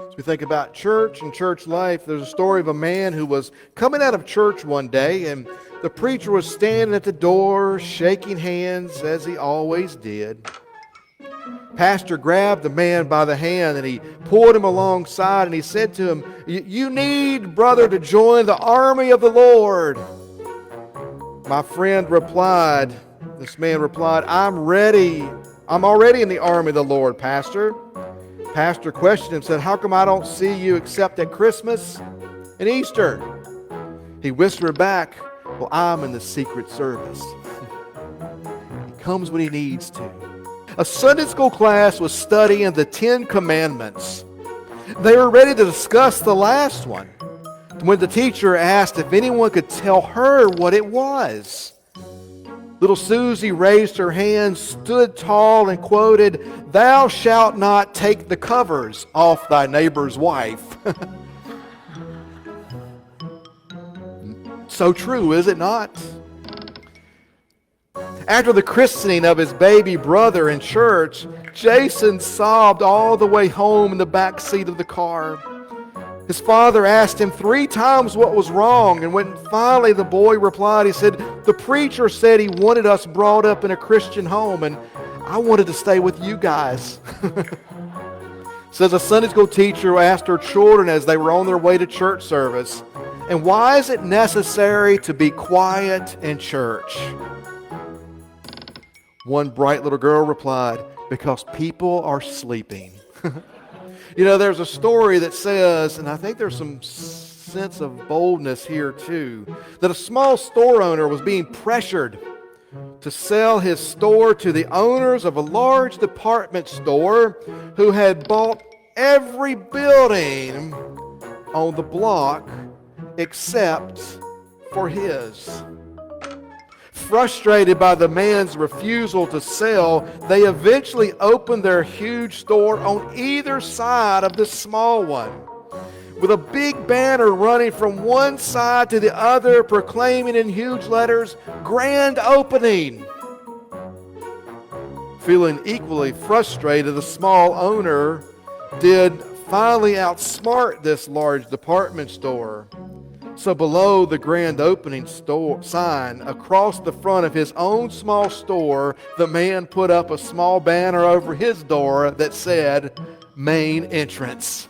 As we think about church and church life, there's a story of a man who was coming out of church one day, and the preacher was standing at the door, shaking hands as he always did. Pastor grabbed the man by the hand and he pulled him alongside and he said to him, "You need, brother, to join the army of the Lord." My friend replied, this man replied, "I'm ready. I'm already in the army of the Lord, Pastor." Pastor questioned him and said, "How come I don't see you except at Christmas and Easter?" He whispered back, "Well, I'm in the Secret Service." He comes when he needs to. A Sunday school class was studying the 10 Commandments. They were ready to discuss the last one when the teacher asked if anyone could tell her what it was. Little Susie raised her hand, stood tall, and quoted, "Thou shalt not take the covers off thy neighbor's wife." So true, is it not? After the christening of his baby brother in church, Jason sobbed all the way home in the back seat of the car. His father asked him 3 times what was wrong, and when finally the boy replied, he said, "The preacher said he wanted us brought up in a Christian home, and I wanted to stay with you guys." Says a Sunday school teacher asked her children as they were on their way to church service, "And why is it necessary to be quiet in church?" One bright little girl replied, "Because people are sleeping." You know, there's a story that says, and I think there's some sense of boldness here too, that a small store owner was being pressured to sell his store to the owners of a large department store who had bought every building on the block except for his. Frustrated by the man's refusal to sell, they eventually opened their huge store on either side of the small one, with a big banner running from one side to the other, proclaiming in huge letters, "Grand Opening." Feeling equally frustrated, the small owner did finally outsmart this large department store. So below the grand opening store sign, across the front of his own small store, the man put up a small banner over his door that said, "Main Entrance."